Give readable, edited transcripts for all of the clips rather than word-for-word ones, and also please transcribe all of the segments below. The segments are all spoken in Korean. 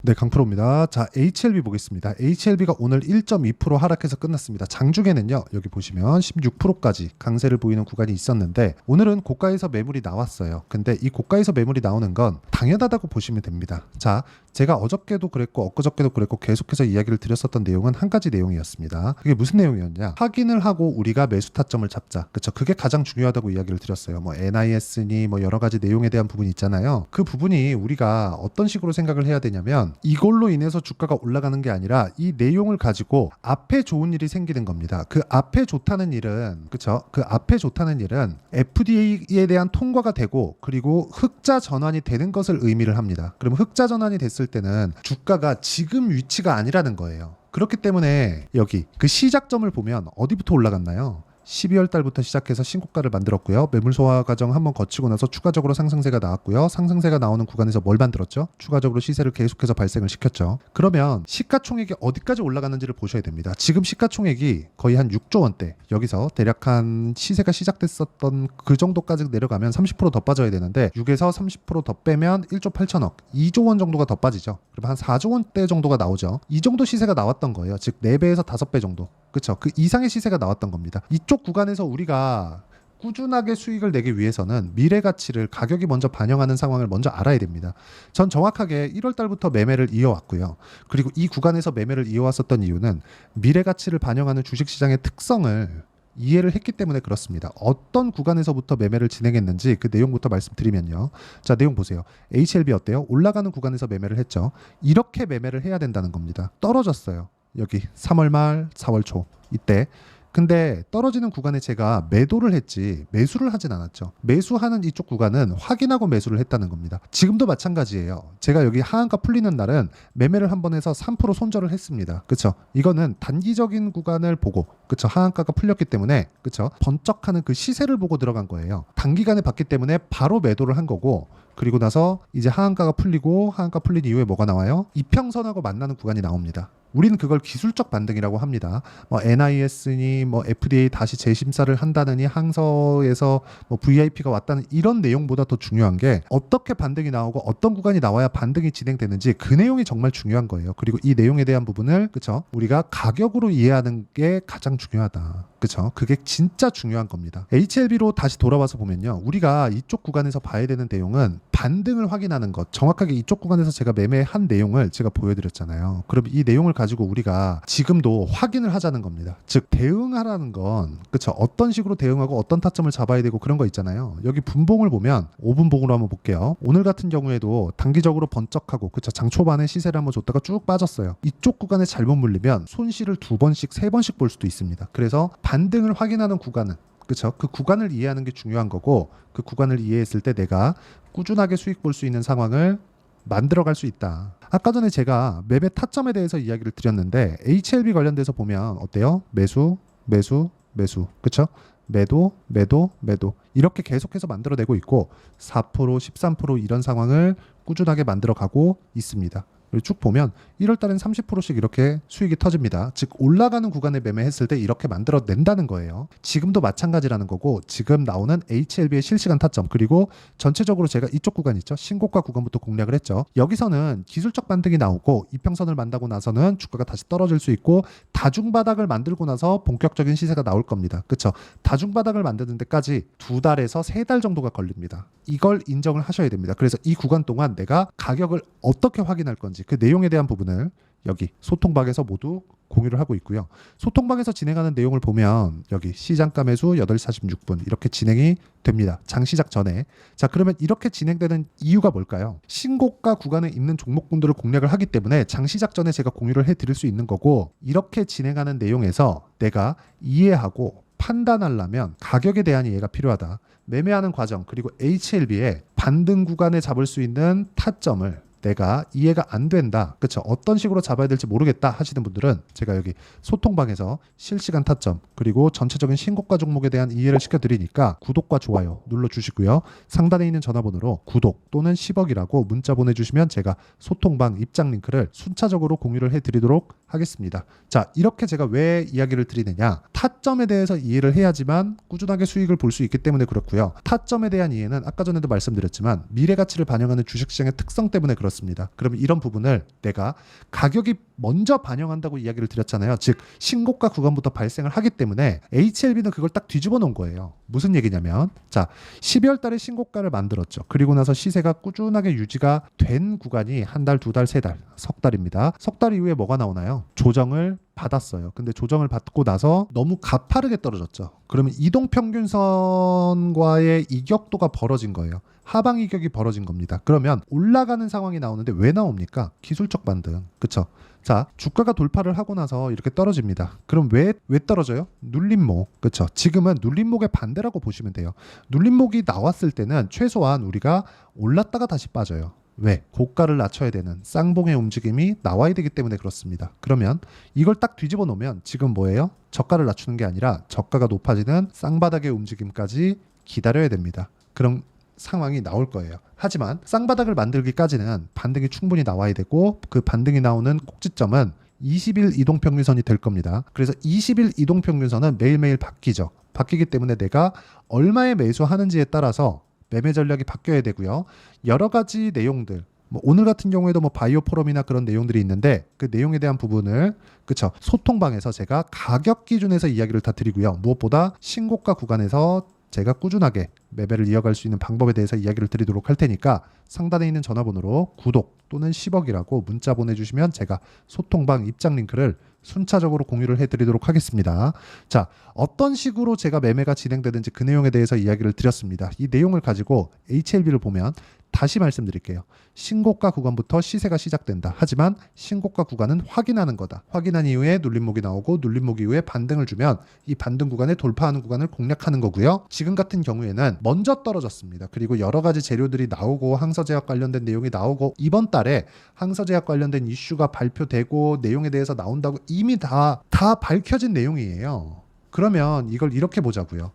네, 강프로입니다. 자, HLB 보겠습니다. HLB가 오늘 1.2% 하락해서 끝났습니다. 장중에는요, 여기 보시면 16%까지 강세를 보이는 구간이 있었는데 오늘은 고가에서 매물이 나왔어요. 근데 이 고가에서 매물이 나오는 건 당연하다고 보시면 됩니다. 자, 제가 어저께도 그랬고 엊그저께도 그랬고 계속해서 이야기를 드렸었던 내용은 한 가지 내용이었습니다. 그게 무슨 내용이었냐? 확인을 하고 우리가 매수 타점을 잡자. 그쵸? 그게 가장 중요하다고 이야기를 드렸어요. 뭐 NIS니 뭐 여러 가지 내용에 대한 부분이 있잖아요. 그 부분이 우리가 어떤 식으로 생각을 해야 되냐면 이걸로 인해서 주가가 올라가는 게 아니라 이 내용을 가지고 앞에 좋은 일이 생기는 겁니다. 그 앞에 좋다는 일은, 그쵸? 그 앞에 좋다는 일은 FDA에 대한 통과가 되고 그리고 흑자 전환이 되는 것을 의미를 합니다. 그럼 흑자 전환이 됐을 때는 주가가 지금 위치가 아니라는 거예요. 그렇기 때문에 여기 그 시작점을 보면 어디부터 올라갔나요? 12월 달부터 시작해서 신고가를 만들었고요. 매물 소화 과정 한번 거치고 나서 추가적으로 상승세가 나왔고요. 상승세가 나오는 구간에서 뭘 만들었죠? 추가적으로 시세를 계속해서 발생을 시켰죠. 그러면 시가총액이 어디까지 올라갔는지를 보셔야 됩니다. 지금 시가총액이 거의 한 6조 원대, 여기서 대략 한 시세가 시작됐었던 그 정도까지 내려가면 30%더 빠져야 되는데 6에서 30%더 빼면 1조 8천억, 2조 원 정도가 더 빠지죠. 그럼 한 4조 원대 정도가 나오죠. 이 정도 시세가 나왔던 거예요. 즉 4배에서 5배 정도. 그렇죠. 그 이상의 시세가 나왔던 겁니다. 이쪽 구간에서 우리가 꾸준하게 수익을 내기 위해서는 미래 가치를 가격이 먼저 반영하는 상황을 먼저 알아야 됩니다. 전 정확하게 1월 달부터 매매를 이어왔고요. 그리고 이 구간에서 매매를 이어왔었던 이유는 미래 가치를 반영하는 주식시장의 특성을 이해를 했기 때문에 그렇습니다. 어떤 구간에서부터 매매를 진행했는지 그 내용부터 말씀드리면요. 자, 내용 보세요. HLB 어때요? 올라가는 구간에서 매매를 했죠. 이렇게 매매를 해야 된다는 겁니다. 떨어졌어요. 여기 3월 말 4월 초 이때. 근데 떨어지는 구간에 제가 매도를 했지 매수를 하진 않았죠. 매수하는 이쪽 구간은 확인하고 매수를 했다는 겁니다. 지금도 마찬가지예요. 제가 여기 하한가 풀리는 날은 매매를 한번 해서 3% 손절을 했습니다. 그쵸? 이거는 단기적인 구간을 보고, 그쵸? 하한가가 풀렸기 때문에, 그쵸? 번쩍하는 그 시세를 보고 들어간 거예요. 단기간에 봤기 때문에 바로 매도를 한 거고, 그리고 나서 이제 하한가가 풀리고, 하한가 풀린 이후에 뭐가 나와요? 이평선하고 만나는 구간이 나옵니다. 우리는 그걸 기술적 반등이라고 합니다. 뭐 NIS니 뭐 FDA 다시 재심사를 한다느니 항서에서 뭐 VIP가 왔다는 이런 내용보다 더 중요한 게 어떻게 반등이 나오고 어떤 구간이 나와야 반등이 진행되는지 그 내용이 정말 중요한 거예요. 그리고 이 내용에 대한 부분을, 그쵸? 우리가 가격으로 이해하는 게 가장 중요하다. 그쵸? 그게 진짜 중요한 겁니다. HLB로 다시 돌아와서 보면요. 우리가 이쪽 구간에서 봐야 되는 내용은 반등을 확인하는 것. 정확하게 이쪽 구간에서 제가 매매한 내용을 제가 보여드렸잖아요. 그럼 이 내용을 가지고 우리가 지금도 확인을 하자는 겁니다. 즉 대응하라는 건, 그쵸? 어떤 식으로 대응하고 어떤 타점을 잡아야 되고 그런 거 있잖아요. 여기 분봉을 보면 5분봉으로 한번 볼게요. 오늘 같은 경우에도 단기적으로 번쩍하고, 그쵸? 장 초반에 시세를 한번 줬다가 쭉 빠졌어요. 이쪽 구간에 잘못 물리면 손실을 2번씩 3번씩 볼 수도 있습니다. 그래서 반등을 확인하는 구간은, 그쵸? 그 구간을 이해하는 게 중요한 거고, 그 구간을 이해했을 때 내가 꾸준하게 수익 볼 수 있는 상황을 만들어갈 수 있다. 아까 전에 제가 매매 타점에 대해서 이야기를 드렸는데 HLB 관련돼서 보면 어때요? 매수, 매수, 매수. 그쵸? 매도, 매도, 매도. 이렇게 계속해서 만들어내고 있고 4%, 13% 이런 상황을 꾸준하게 만들어가고 있습니다. 그리고 쭉 보면 1월 달엔 30%씩 이렇게 수익이 터집니다. 즉 올라가는 구간에 매매했을 때 이렇게 만들어낸다는 거예요. 지금도 마찬가지라는 거고, 지금 나오는 HLB의 실시간 타점, 그리고 전체적으로 제가 이쪽 구간 있죠. 신고가 구간부터 공략을 했죠. 여기서는 기술적 반등이 나오고 이평선을 만나고 나서는 주가가 다시 떨어질 수 있고 다중바닥을 만들고 나서 본격적인 시세가 나올 겁니다. 그렇죠? 다중바닥을 만드는 데까지 2달에서 3달 정도가 걸립니다. 이걸 인정을 하셔야 됩니다. 그래서 이 구간 동안 내가 가격을 어떻게 확인할 건지 그 내용에 대한 부분을 여기 소통방에서 모두 공유를 하고 있고요. 소통방에서 진행하는 내용을 보면 여기 시장가 매수 8시 46분 이렇게 진행이 됩니다. 장 시작 전에. 자, 그러면 이렇게 진행되는 이유가 뭘까요? 신고가 구간에 있는 종목군들을 공략을 하기 때문에 장 시작 전에 제가 공유를 해드릴 수 있는 거고, 이렇게 진행하는 내용에서 내가 이해하고 판단하려면 가격에 대한 이해가 필요하다. 매매하는 과정, 그리고 HLB의 반등 구간에 잡을 수 있는 타점을 내가 이해가 안 된다. 그쵸? 어떤 식으로 잡아야 될지 모르겠다 하시는 분들은 제가 여기 소통방에서 실시간 타점, 그리고 전체적인 신고가 종목에 대한 이해를 시켜드리니까 구독과 좋아요 눌러주시고요. 상단에 있는 전화번호로 구독 또는 10억이라고 문자 보내주시면 제가 소통방 입장 링크를 순차적으로 공유를 해드리도록 하겠습니다. 자, 이렇게 제가 왜 이야기를 드리느냐, 타점에 대해서 이해를 해야지만 꾸준하게 수익을 볼 수 있기 때문에 그렇고요. 타점에 대한 이해는 아까 전에도 말씀드렸지만 미래 가치를 반영하는 주식시장의 특성 때문에 그렇습니다. 그러면 이런 부분을 내가 가격이 먼저 반영한다고 이야기를 드렸잖아요. 즉 신고가 구간부터 발생을 하기 때문에 HLB는 그걸 딱 뒤집어 놓은 거예요. 무슨 얘기냐면, 자, 12월 달에 신고가를 만들었죠. 그리고 나서 시세가 꾸준하게 유지가 된 구간이 한 달, 두 달, 세 달, 석 달입니다. 석 달 이후에 뭐가 나오나요? 조정을 받았어요. 근데 조정을 받고 나서 너무 가파르게 떨어졌죠. 그러면 이동평균선과의 이격도가 벌어진 거예요. 하방 이격이 벌어진 겁니다. 그러면 올라가는 상황이 나오는데 왜 나옵니까? 기술적 반등. 그쵸? 자, 주가가 돌파를 하고 나서 이렇게 떨어집니다. 그럼 왜 떨어져요? 눌림목. 그쵸? 지금은 눌림목의 반대라고 보시면 돼요. 눌림목이 나왔을 때는 최소한 우리가 올랐다가 다시 빠져요. 왜? 고가를 낮춰야 되는 쌍봉의 움직임이 나와야 되기 때문에 그렇습니다. 그러면 이걸 딱 뒤집어 놓으면 지금 뭐예요? 저가를 낮추는 게 아니라 저가가 높아지는 쌍바닥의 움직임까지 기다려야 됩니다. 그럼 상황이 나올 거예요. 하지만 쌍바닥을 만들기까지는 반등이 충분히 나와야 되고, 그 반등이 나오는 꼭지점은 20일 이동평균선이 될 겁니다. 그래서 20일 이동평균선은 매일매일 바뀌죠. 바뀌기 때문에 내가 얼마에 매수하는지에 따라서 매매 전략이 바뀌어야 되고요. 여러 가지 내용들, 오늘 같은 경우에도 바이오 포럼이나 그런 내용들이 있는데 그 내용에 대한 부분을, 그쵸, 소통방에서 제가 가격 기준에서 이야기를 다 드리고요. 무엇보다 신고가 구간에서 제가 꾸준하게 매매를 이어갈 수 있는 방법에 대해서 이야기를 드리도록 할 테니까 상단에 있는 전화번호로 구독 또는 10억이라고 문자 보내주시면 제가 소통방 입장 링크를 순차적으로 공유를 해드리도록 하겠습니다. 자, 어떤 식으로 제가 매매가 진행되는지 그 내용에 대해서 이야기를 드렸습니다. 이 내용을 가지고 HLB를 보면 다시 말씀드릴게요. 신고가 구간부터 시세가 시작된다. 하지만 신고가 구간은 확인하는 거다. 확인한 이후에 눌림목이 나오고 눌림목 이후에 반등을 주면 이 반등 구간에 돌파하는 구간을 공략하는 거고요. 지금 같은 경우에는 먼저 떨어졌습니다. 그리고 여러 가지 재료들이 나오고 항서제약 관련된 내용이 나오고, 이번 달에 항서제약 관련된 이슈가 발표되고 내용에 대해서 나온다고 이미 다 밝혀진 내용이에요. 그러면 이걸 이렇게 보자고요.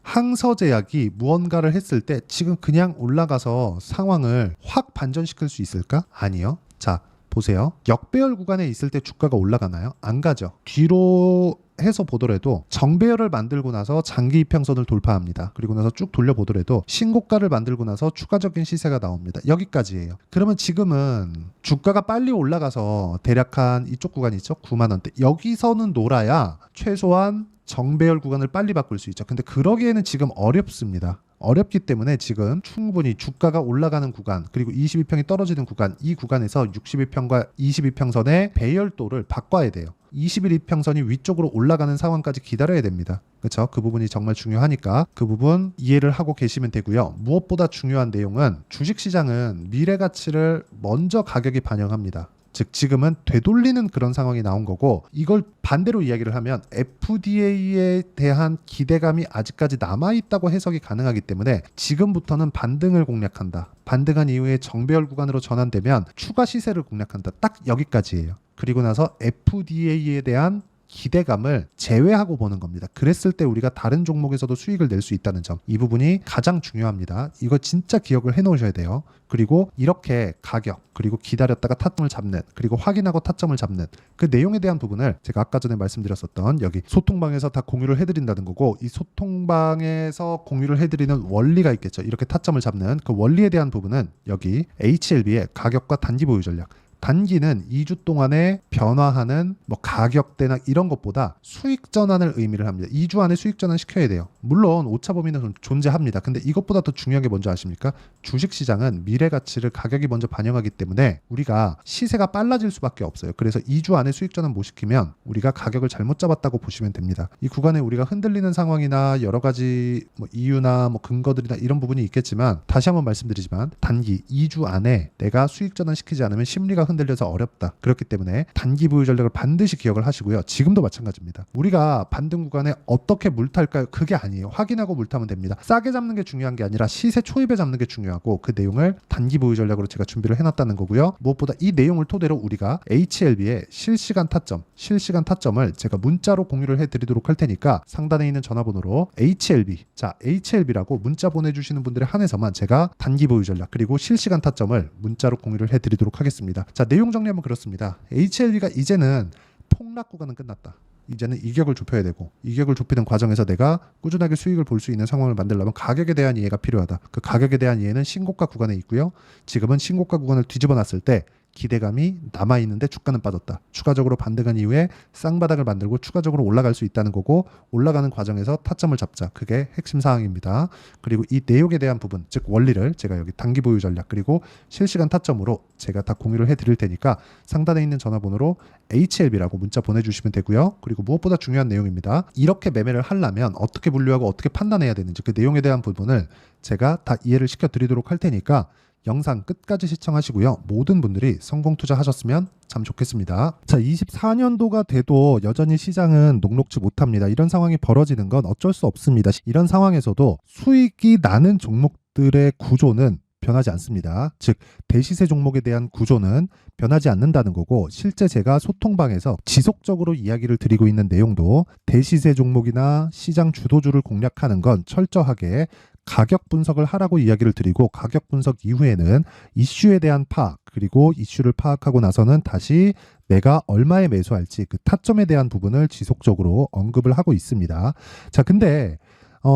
항서제약이 무언가를 했을 때 지금 그냥 올라가서 상황을 확 반전시킬 수 있을까? 아니요. 자, 보세요. 역배열 구간에 있을 때 주가가 올라가나요? 안 가죠. 뒤로 해서 보더라도 정배열을 만들고 나서 장기 이평선을 돌파합니다. 그리고 나서 쭉 돌려보더라도 신고가를 만들고 나서 추가적인 시세가 나옵니다. 여기까지예요. 그러면 지금은 주가가 빨리 올라가서 대략 한 이쪽 구간 있죠? 9만 원대. 여기서는 놀아야 최소한 정배열 구간을 빨리 바꿀 수 있죠. 근데 그러기에는 지금 어렵습니다. 어렵기 때문에 지금 충분히 주가가 올라가는 구간, 그리고 22평이 떨어지는 구간, 이 구간에서 61평과 22평선의 배열도를 바꿔야 돼요. 21평선이 위쪽으로 올라가는 상황까지 기다려야 됩니다. 그렇죠? 그 부분이 정말 중요하니까 그 부분 이해를 하고 계시면 되고요. 무엇보다 중요한 내용은 주식시장은 미래 가치를 먼저 가격이 반영합니다. 즉 지금은 되돌리는 그런 상황이 나온 거고, 이걸 반대로 이야기를 하면 FDA에 대한 기대감이 아직까지 남아있다고 해석이 가능하기 때문에 지금부터는 반등을 공략한다. 반등한 이후에 정배열 구간으로 전환되면 추가 시세를 공략한다. 딱 여기까지예요. 그리고 나서 FDA에 대한 기대감을 제외하고 보는 겁니다. 그랬을 때 우리가 다른 종목에서도 수익을 낼 수 있다는 점, 이 부분이 가장 중요합니다. 이거 진짜 기억을 해 놓으셔야 돼요. 그리고 이렇게 가격, 그리고 기다렸다가 타점을 잡는, 그리고 확인하고 타점을 잡는 그 내용에 대한 부분을 제가 아까 전에 말씀드렸었던 여기 소통방에서 다 공유를 해드린다는 거고, 이 소통방에서 공유를 해드리는 원리가 있겠죠. 이렇게 타점을 잡는 그 원리에 대한 부분은 여기 HLB의 가격과 단기 보유 전략, 단기는 2주 동안에 변화하는 가격대나 이런 것보다 수익 전환을 의미를 합니다. 2주 안에 수익 전환 시켜야 돼요. 물론 오차 범위는 존재합니다. 근데 이것보다 더 중요한 게 뭔지 아십니까? 주식시장은 미래 가치를 가격이 먼저 반영하기 때문에 우리가 시세가 빨라질 수밖에 없어요. 그래서 2주 안에 수익 전환 못 시키면 우리가 가격을 잘못 잡았다고 보시면 됩니다. 이 구간에 우리가 흔들리는 상황이나 여러 가지 이유나 근거들이나 이런 부분이 있겠지만, 다시 한번 말씀드리지만 단기 2주 안에 내가 수익 전환 시키지 않으면 심리가 흔들려서 어렵다. 그렇기 때문에 단기 보유 전략을 반드시 기억을 하시고요. 지금도 마찬가지입니다. 우리가 반등 구간에 어떻게 물탈까요? 그게 아니에요. 확인하고 물타면 됩니다. 싸게 잡는 게 중요한 게 아니라 시세 초입에 잡는 게 중요하고, 그 내용을 단기 보유 전략으로 제가 준비를 해놨다는 거고요. 무엇보다 이 내용을 토대로 우리가 HLB의 실시간 타점을 제가 문자로 공유를 해드리도록 할 테니까 상단에 있는 전화번호로 HLB, 자 HLB라고 문자 보내주시는 분들에 한해서만 제가 단기 보유 전략 그리고 실시간 타점을 문자로 공유를 해드리도록 하겠습니다. 자, 내용 정리하면 그렇습니다. HLB가 이제는 폭락 구간은 끝났다. 이제는 이격을 좁혀야 되고 이격을 좁히는 과정에서 내가 꾸준하게 수익을 볼 수 있는 상황을 만들려면 가격에 대한 이해가 필요하다. 그 가격에 대한 이해는 신고가 구간에 있고요. 지금은 신고가 구간을 뒤집어 놨을 때 기대감이 남아있는데 주가는 빠졌다. 추가적으로 반등한 이후에 쌍바닥을 만들고 추가적으로 올라갈 수 있다는 거고 올라가는 과정에서 타점을 잡자. 그게 핵심 사항입니다. 그리고 이 내용에 대한 부분, 즉 원리를 제가 여기 단기 보유 전략 그리고 실시간 타점으로 제가 다 공유를 해드릴 테니까 상단에 있는 전화번호로 HLB라고 문자 보내주시면 되고요. 그리고 무엇보다 중요한 내용입니다. 이렇게 매매를 하려면 어떻게 분류하고 어떻게 판단해야 되는지 그 내용에 대한 부분을 제가 다 이해를 시켜드리도록 할 테니까 영상 끝까지 시청하시고요. 모든 분들이 성공 투자하셨으면 참 좋겠습니다. 자, 24년도가 돼도 여전히 시장은 녹록지 못합니다. 이런 상황이 벌어지는 건 어쩔 수 없습니다. 이런 상황에서도 수익이 나는 종목들의 구조는 변하지 않습니다. 즉 대시세 종목에 대한 구조는 변하지 않는다는 거고 실제 제가 소통방에서 지속적으로 이야기를 드리고 있는 내용도 대시세 종목이나 시장 주도주를 공략하는 건 철저하게 가격 분석을 하라고 이야기를 드리고 가격 분석 이후에는 이슈에 대한 파악 그리고 이슈를 파악하고 나서는 다시 내가 얼마에 매수할지 그 타점에 대한 부분을 지속적으로 언급을 하고 있습니다. 자, 근데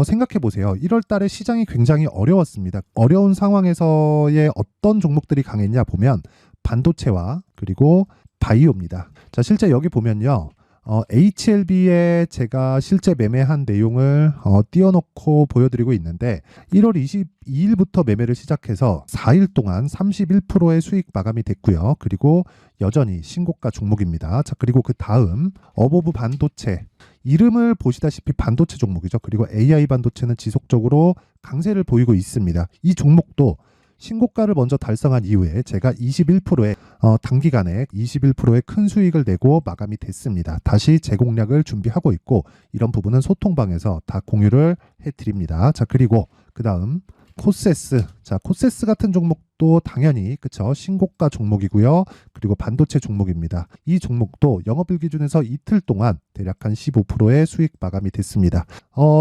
생각해 보세요. 1월 달에 시장이 굉장히 어려웠습니다. 어려운 상황에서의 어떤 종목들이 강했냐 보면 반도체와 그리고 바이오입니다. 자, 실제 여기 보면요. HLB에 제가 실제 매매한 내용을 띄워놓고 보여드리고 있는데 1월 22일부터 매매를 시작해서 4일 동안 31%의 수익 마감이 됐고요. 그리고 여전히 신고가 종목입니다. 자, 그리고 그 다음 어보브 반도체 이름을 보시다시피 반도체 종목이죠. 그리고 AI 반도체는 지속적으로 강세를 보이고 있습니다. 이 종목도 신고가를 먼저 달성한 이후에 제가 21%의 단기간에 21%의 큰 수익을 내고 마감이 됐습니다. 다시 재공략을 준비하고 있고 이런 부분은 소통방에서 다 공유를 해드립니다. 자, 그리고 그 다음 코세스. 자, 코세스 같은 종목도 당연히 그쵸 신고가 종목이고요. 그리고 반도체 종목입니다. 이 종목도 영업일 기준에서 이틀 동안 대략 한 15%의 수익 마감이 됐습니다.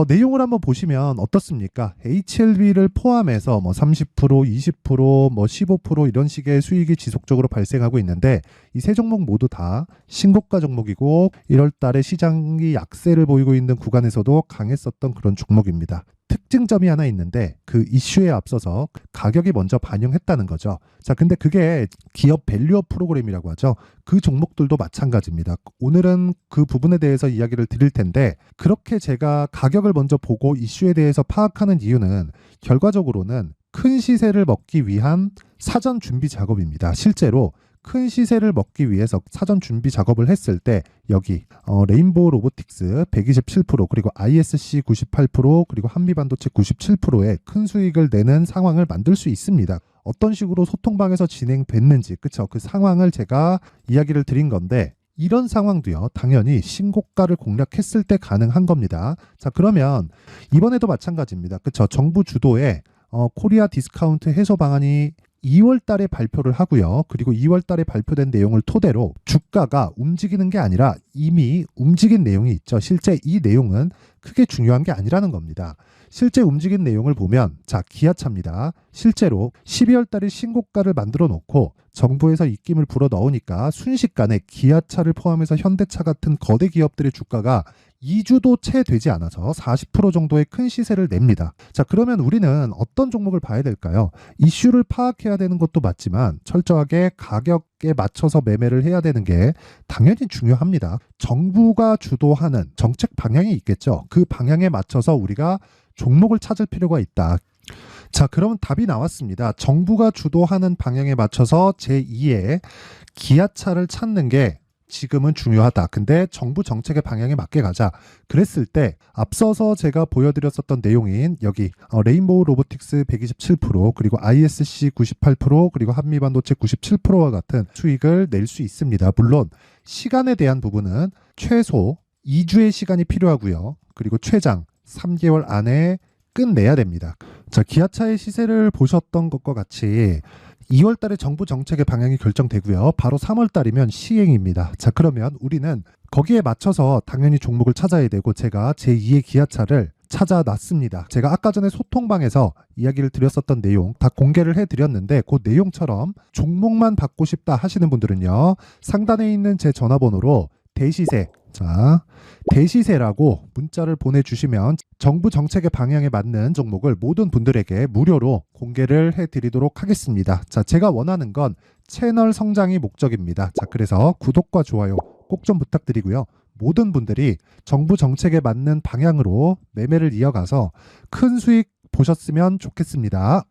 내용을 한번 보시면 어떻습니까? HLB를 포함해서 뭐 30%, 20%, 뭐 15% 이런 식의 수익이 지속적으로 발생하고 있는데 이 세 종목 모두 다 신고가 종목이고 1월 달에 시장이 약세를 보이고 있는 구간에서도 강했었던 그런 종목입니다. 특징점이 하나 있는데 그 이슈에 앞서서 가격이 먼저 반영했다는 거죠. 자, 근데 그게 기업 밸류업 프로그램이라고 하죠. 그 종목들도 마찬가지입니다. 오늘은 그 부분에 대해서 이야기를 드릴 텐데 그렇게 제가 가격을 먼저 보고 이슈에 대해서 파악하는 이유는 결과적으로는 큰 시세를 먹기 위한 사전 준비 작업입니다. 실제로 큰 시세를 먹기 위해서 사전 준비 작업을 했을 때 여기 레인보우 로보틱스 127% 그리고 ISC 98% 그리고 한미반도체 97%의 큰 수익을 내는 상황을 만들 수 있습니다. 어떤 식으로 소통방에서 진행됐는지 그쵸? 그 상황을 제가 이야기를 드린 건데 이런 상황도요 당연히 신고가를 공략했을 때 가능한 겁니다. 자, 그러면 이번에도 마찬가지입니다. 그쵸? 정부 주도의 코리아 디스카운트 해소 방안이 2월 달에 발표를 하고요. 그리고 2월 달에 발표된 내용을 토대로 주가가 움직이는 게 아니라 이미 움직인 내용이 있죠. 실제 이 내용은 크게 중요한 게 아니라는 겁니다. 실제 움직인 내용을 보면 자, 기아차입니다. 실제로 12월 달에 신고가를 만들어 놓고 정부에서 입김을 불어 넣으니까 순식간에 기아차를 포함해서 현대차 같은 거대 기업들의 주가가 2주도 채 되지 않아서 40% 정도의 큰 시세를 냅니다. 자, 그러면 우리는 어떤 종목을 봐야 될까요? 이슈를 파악해야 되는 것도 맞지만 철저하게 가격에 맞춰서 매매를 해야 되는 게 당연히 중요합니다. 정부가 주도하는 정책 방향이 있겠죠. 그 방향에 맞춰서 우리가 종목을 찾을 필요가 있다. 자, 그러면 답이 나왔습니다. 정부가 주도하는 방향에 맞춰서 제2의 기아차를 찾는 게 지금은 중요하다. 근데 정부 정책의 방향에 맞게 가자. 그랬을 때 앞서서 제가 보여드렸었던 내용인 여기 레인보우 로보틱스 127% 그리고 ISC 98% 그리고 한미반도체 97%와 같은 수익을 낼 수 있습니다. 물론 시간에 대한 부분은 최소 2주의 시간이 필요하고요. 그리고 최장 3개월 안에 끝내야 됩니다. 자, 기아차의 시세를 보셨던 것과 같이 2월 달에 정부 정책의 방향이 결정되고요. 바로 3월 달이면 시행입니다. 자, 그러면 우리는 거기에 맞춰서 당연히 종목을 찾아야 되고 제가 제2의 기아차를 찾아놨습니다. 제가 아까 전에 소통방에서 이야기를 드렸었던 내용 다 공개를 해드렸는데 그 내용처럼 종목만 받고 싶다 하시는 분들은요. 상단에 있는 제 전화번호로 대시세. 자, 대시세라고 문자를 보내주시면 정부 정책의 방향에 맞는 종목을 모든 분들에게 무료로 공개를 해드리도록 하겠습니다. 자, 제가 원하는 건 채널 성장이 목적입니다. 자, 그래서 구독과 좋아요 꼭 좀 부탁드리고요. 모든 분들이 정부 정책에 맞는 방향으로 매매를 이어가서 큰 수익 보셨으면 좋겠습니다.